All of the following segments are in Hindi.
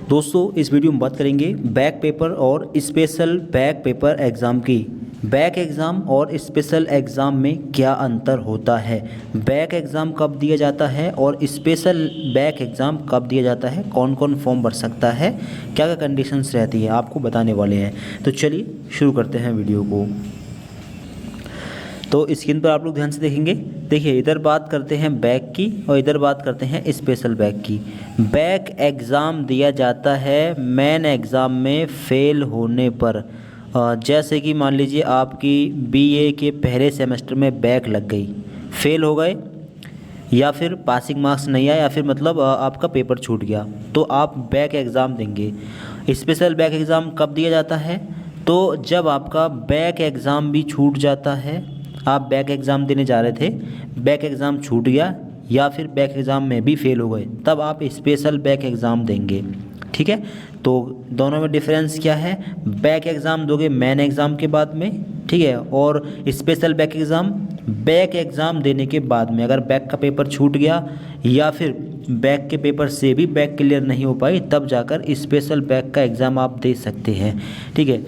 दोस्तों इस वीडियो में बात करेंगे बैक पेपर और स्पेशल बैक पेपर एग्ज़ाम की। बैक एग्ज़ाम और स्पेशल एग्ज़ाम में क्या अंतर होता है, बैक एग्ज़ाम कब दिया जाता है और स्पेशल बैक एग्ज़ाम कब दिया जाता है, कौन कौन फॉर्म भर सकता है, क्या क्या कंडीशंस रहती है, आपको बताने वाले हैं। तो चलिए शुरू करते हैं वीडियो को। तो स्क्रीन पर आप लोग ध्यान से देखेंगे। देखिए इधर बात करते हैं बैक की और इधर बात करते हैं स्पेशल बैक की। बैक एग्ज़ाम दिया जाता है मेन एग्ज़ाम में फ़ेल होने पर। जैसे कि मान लीजिए आपकी बीए के पहले सेमेस्टर में बैक लग गई, फ़ेल हो गए या फिर पासिंग मार्क्स नहीं आया या फिर मतलब आपका पेपर छूट गया, तो आप बैक एग्ज़ाम देंगे। स्पेशल बैक एग्ज़ाम कब दिया जाता है? तो जब आपका बैक एग्ज़ाम भी छूट जाता है, आप बैक एग्ज़ाम देने जा रहे थे, बैक एग्ज़ाम छूट गया या फिर बैक एग्ज़ाम में भी फेल हो गए, तब आप स्पेशल बैक एग्ज़ाम देंगे। ठीक है, तो दोनों में डिफरेंस क्या है? बैक एग्ज़ाम दोगे मेन एग्ज़ाम के बाद में, ठीक है, और special back exam back exam देने के बाद में। अगर बैक का पेपर छूट गया या फिर बैक के पेपर से भी बैक क्लियर नहीं हो पाई, तब जाकर स्पेशल बैक का एग्ज़ाम आप दे सकते हैं। ठीक है,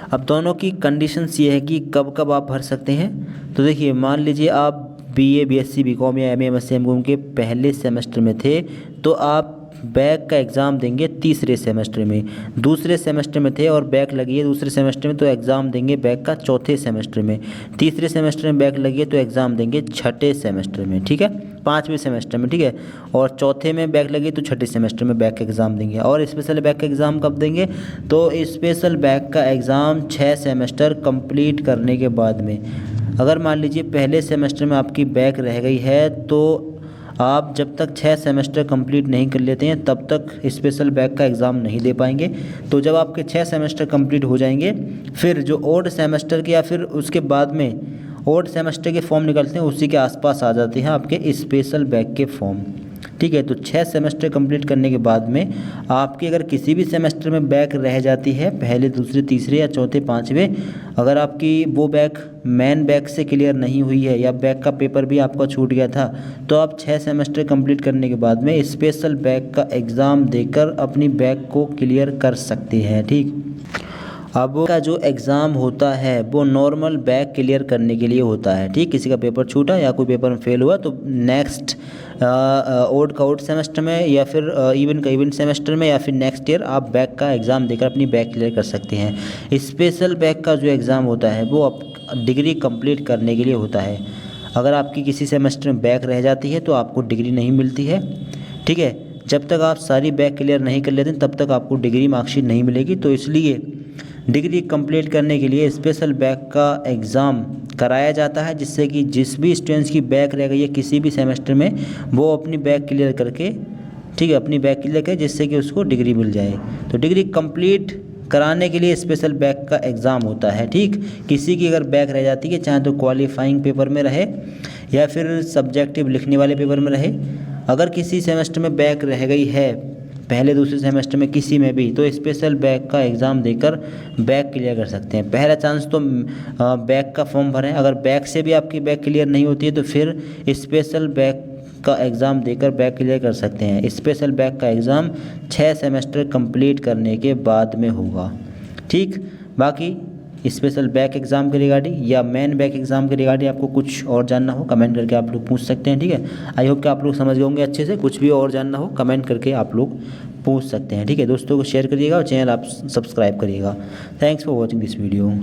अब दोनों की कंडीशंस ये है कि कब कब आप भर सकते हैं। तो देखिए मान लीजिए आप बीए, बीएससी, बीकॉम या एमए, एमएससी, एमकॉम के पहले सेमेस्टर में थे, तो आप बैक का एग्ज़ाम देंगे तीसरे सेमेस्टर में। दूसरे सेमेस्टर में थे और बैक लगी है दूसरे सेमेस्टर में, तो एग्ज़ाम देंगे बैक का चौथे सेमेस्टर में। तीसरे सेमेस्टर में बैक लगी है तो एग्ज़ाम देंगे छठे सेमेस्टर में। ठीक है, पाँचवें सेमेस्टर में। ठीक है, और चौथे में बैक लगी तो छठे सेमेस्टर में बैक एग्ज़ाम देंगे। और स्पेशल बैक का एग्ज़ाम कब देंगे? तो स्पेशल बैक का एग्ज़ाम 6 सेमेस्टर कंप्लीट करने के बाद में। अगर मान लीजिए पहले सेमेस्टर में आपकी बैक रह गई है, तो आप जब तक 6 सेमेस्टर कंप्लीट नहीं कर लेते हैं तब तक स्पेशल बैक का एग्ज़ाम नहीं दे पाएंगे। तो जब आपके 6 सेमेस्टर कंप्लीट हो जाएंगे, फिर जो ओड सेमेस्टर के या फिर उसके बाद में ओड सेमेस्टर के फॉर्म निकलते हैं, उसी के आसपास आ जाते हैं आपके स्पेशल बैक के फॉर्म। ठीक है, तो 6 सेमेस्टर कंप्लीट करने के बाद में आपके अगर किसी भी सेमेस्टर में बैक रह जाती है, पहले, दूसरे, तीसरे या चौथे, पाँचवें, अगर आपकी वो बैक मेन बैक से क्लियर नहीं हुई है या बैक का पेपर भी आपका छूट गया था, तो आप 6 सेमेस्टर कंप्लीट करने के बाद में स्पेशल बैक का एग्ज़ाम देकर अपनी बैक को क्लियर कर सकते हैं। ठीक, अब का जो एग्ज़ाम होता है वो नॉर्मल बैक क्लियर करने के लिए होता है। ठीक, किसी का पेपर छूटा या कोई पेपर में फेल हुआ, तो नेक्स्ट ओड का ओड सेमेस्टर में या फिर इवन का इवन सेमेस्टर में या फिर नेक्स्ट ईयर आप बैक का एग्ज़ाम देकर अपनी बैक क्लियर कर सकते हैं। स्पेशल बैक का जो एग्ज़ाम होता है वो आप डिग्री कंप्लीट करने के लिए होता है। अगर आपकी किसी सेमेस्टर में बैक रह जाती है तो आपको डिग्री नहीं मिलती है। ठीक है, जब तक आप सारी बैक क्लियर नहीं कर लेते तब तक आपको डिग्री मार्कशीट नहीं मिलेगी। तो इसलिए डिग्री कंप्लीट करने के लिए स्पेशल बैक का एग्ज़ाम कराया जाता है, जिससे कि जिस भी स्टूडेंट्स की बैक रह गई है किसी भी सेमेस्टर में, वो अपनी बैक क्लियर करके, ठीक है, अपनी बैक क्लियर करे, जिससे कि उसको डिग्री मिल जाए। तो डिग्री कंप्लीट कराने के लिए स्पेशल बैक का एग्ज़ाम होता है। ठीक, किसी की अगर बैक रह जाती है, चाहे तो क्वालिफाइंग पेपर में रहे या फिर सब्जेक्टिव लिखने वाले पेपर में रहे, अगर किसी सेमेस्टर में बैक रह गई है, पहले दूसरे सेमेस्टर में किसी में भी, तो स्पेशल बैक का एग्ज़ाम देकर बैक क्लियर कर सकते हैं। पहला चांस तो बैक का फॉर्म भरें। अगर बैक से भी आपकी बैक क्लियर नहीं होती है तो फिर स्पेशल बैक का एग्ज़ाम देकर बैक क्लियर कर सकते हैं। स्पेशल बैक का एग्ज़ाम 6 सेमेस्टर कंप्लीट करने के बाद में होगा। ठीक, बाकी स्पेशल बैक एग्ज़ाम के रिगार्डिंग या मेन बैक एग्ज़ाम के रिगार्डिंग आपको कुछ और जानना हो, कमेंट करके आप लोग पूछ सकते हैं। ठीक है, आई होप कि आप लोग समझ गए होंगे अच्छे से। कुछ भी और जानना हो कमेंट करके आप लोग पूछ सकते हैं। ठीक है, दोस्तों को शेयर करिएगा और चैनल आप सब्सक्राइब करिएगा। Thanks for watching this video.